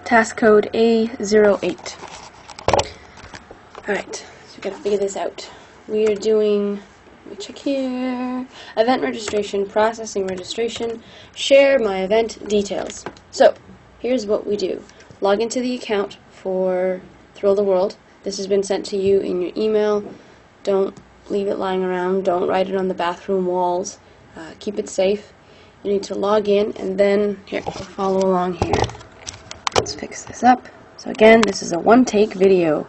task code A08. Alright, so we gotta figure this out. We are doing, let me check here, event registration, processing registration, share my event details. So, here's what we do. Log into the account for Thrill the World. This has been sent to you in your email. Don't leave it lying around. Don't write it on the bathroom walls. Keep it safe. You need to log in, and then, here, follow along here. Let's fix this up. So again, this is a one-take video.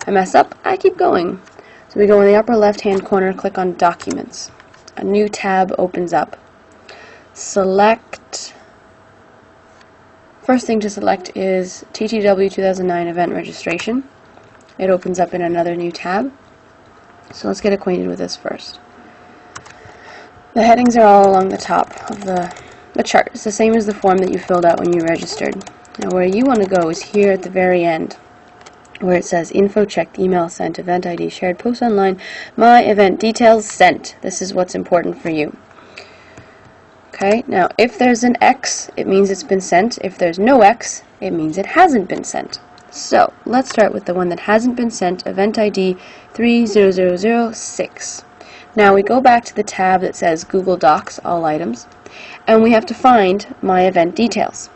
I mess up, I keep going. So we go in the upper left-hand corner, click on Documents. A new tab opens up. Select, first thing to select is TTW 2009 Event Registration. It opens up in another new tab. So let's get acquainted with this first. The headings are all along the top of the chart. It's the same as the form that you filled out when you registered. Now where you want to go is here at the very end, where it says info checked, email sent, event ID shared, post online, my event details sent. This is what's important for you. Okay, now if there's an X, it means it's been sent. If there's no X, it means it hasn't been sent. So let's start with the one that hasn't been sent, event ID 30006. Now we go back to the tab that says Google Docs, all items, and we have to find my event details.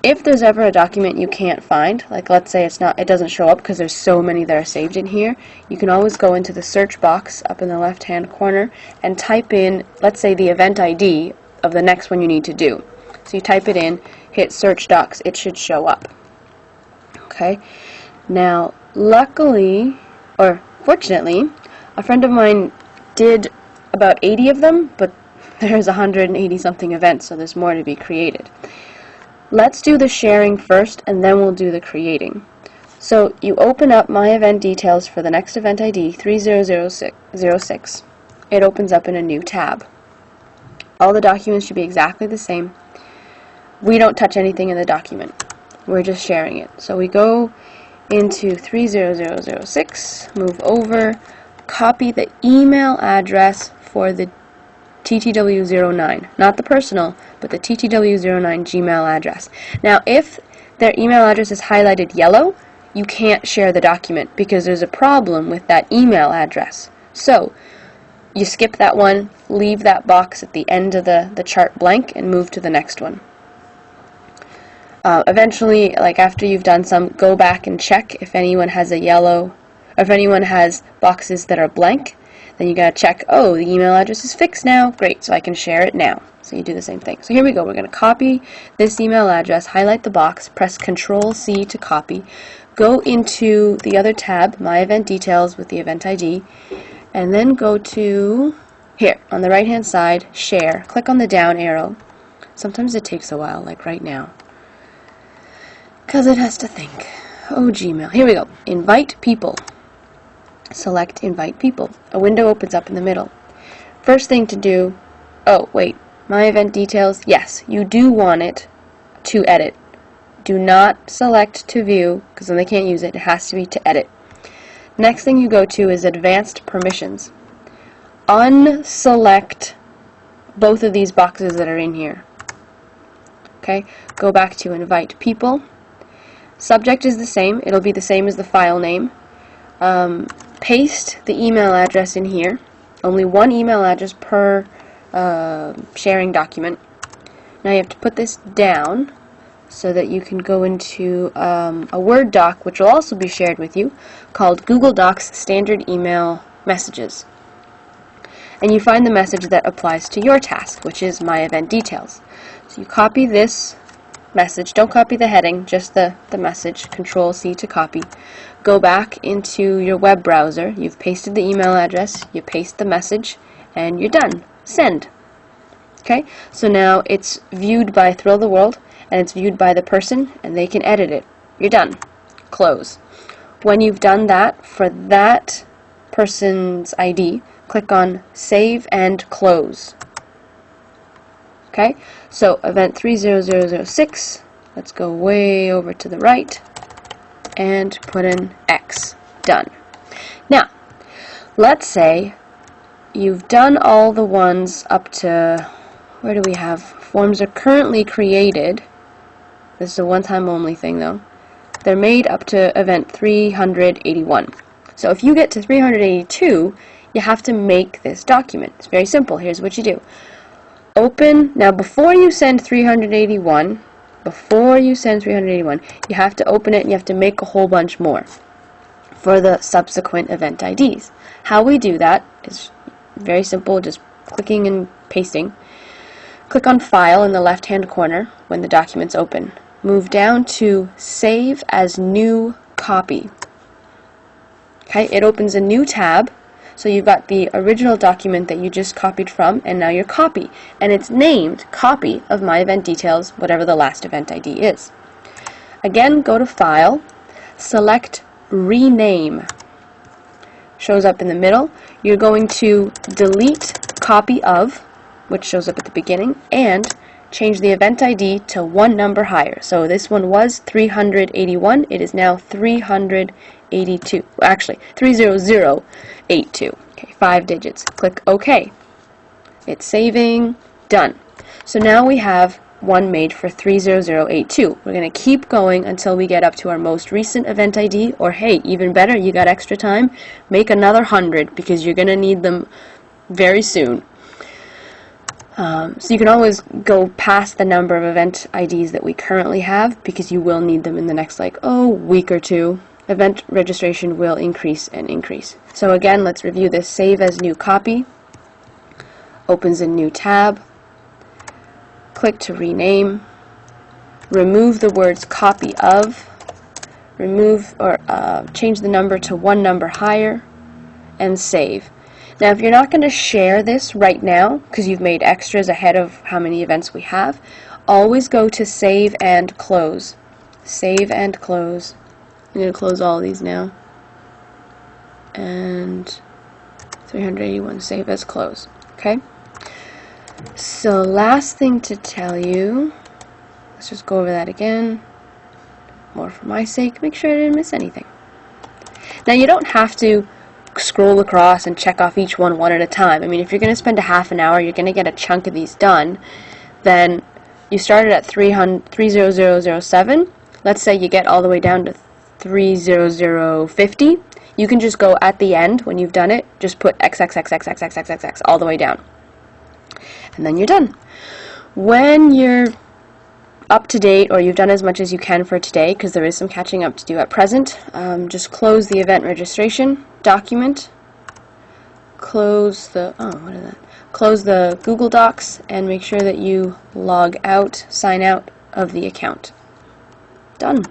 If there's ever a document you can't find, like let's say it doesn't show up because there's so many that are saved in here, you can always go into the search box up in the left hand corner and type in, let's say, the event ID of the next one you need to do. So you type it in, hit search docs, it should show up. Okay, now luckily, or fortunately, a friend of mine did about 80 of them, but there's 180 something events, so there's more to be created. Let's do the sharing first, and then we'll do the creating. So you open up my event details for the next event ID 30006. It opens up in a new tab. All the documents should be exactly the same. We don't touch anything in the document. We're just sharing it. So we go into 30006, move over, copy the email address for the TTW09, not the personal, but the TTW09 Gmail address. Now, if their email address is highlighted yellow, you can't share the document because there's a problem with that email address. So, you skip that one, leave that box at the end of the chart blank, and move to the next one. Eventually, like after you've done some, go back and check if anyone has a yellow, or if anyone has boxes that are blank. Then you gotta check, oh, the email address is fixed now. Great, so I can share it now. So you do the same thing. So here we go. We're gonna copy this email address, highlight the box, press Control-C to copy, go into the other tab, My Event Details with the event ID, and then go to here on the right-hand side, Share. Click on the down arrow. Sometimes it takes a while, like right now, because it has to think. Oh, Gmail. Here we go. Invite people. Select Invite People. A window opens up in the middle. First thing to do, oh wait, My Event Details, yes, you do want it to edit. Do not select to view, because then they can't use it. It has to be to edit. Next thing you go to is Advanced Permissions. Unselect both of these boxes that are in here. Okay, go back to Invite People. Subject is the same. It'll be the same as the file name. Paste the email address in here. Only one email address per sharing document. Now you have to put this down so that you can go into a Word doc, which will also be shared with you, called Google Docs Standard Email Messages. And you find the message that applies to your task, which is My Event Details. So you copy this message. Don't copy the heading, just the message. Control-C to copy. Go back into your web browser. You've pasted the email address, you paste the message, and you're done. Send. Okay? So now it's viewed by Thrill the World, and it's viewed by the person, and they can edit it. You're done. Close. When you've done that, for that person's ID, click on Save and Close. Okay? So event 30006, let's go way over to the right, and put in X. Done. Now, let's say you've done all the ones up to, where do we have? Forms are currently created. This is a one-time only thing though. They're made up to event 381. So if you get to 382, you have to make this document. It's very simple. Here's what you do. Open, now before you send 381, you have to open it and you have to make a whole bunch more for the subsequent event IDs. How we do that is very simple, just clicking and pasting. Click on File in the left-hand corner when the document's open. Move down to Save as New Copy. Okay, it opens a new tab, so you've got the original document that you just copied from, and now your copy. And it's named Copy of My Event Details, whatever the last event ID is. Again, go to File, select Rename. Shows up in the middle. You're going to delete Copy of, which shows up at the beginning, and change the event ID to one number higher. So this one was 381, it is now 382. Actually, 30082. Okay, 5 digits. Click OK. It's saving. Done. So now we have one made for 30082. We're going to keep going until we get up to our most recent event ID, or hey, even better, you got extra time, make another 100 because you're going to need them very soon. So you can always go past the number of event IDs that we currently have because you will need them in the next week or two. Event registration will increase and increase. So again, let's review this. Save as New Copy. Opens a new tab. Click to rename. Remove the words copy of. Remove or change the number to one number higher. And save. Now, if you're not going to share this right now, because you've made extras ahead of how many events we have, always go to Save and Close. Save and Close. I'm going to close all of these now. And 381, Save as Close. Okay? So, last thing to tell you, let's just go over that again. More for my sake, make sure I didn't miss anything. Now, you don't have to scroll across and check off each one at a time. I mean, if you're going to spend a half an hour, you're going to get a chunk of these done, then you started at 30007. Let's say you get all the way down to 30050. You can just go at the end, when you've done it, just put XXXXXXXXX all the way down. And then you're done. When you're up to date, or you've done as much as you can for today, because there is some catching up to do at present, just close the event registration document, close the Google Docs, and make sure that you log out, sign out of the account. Done.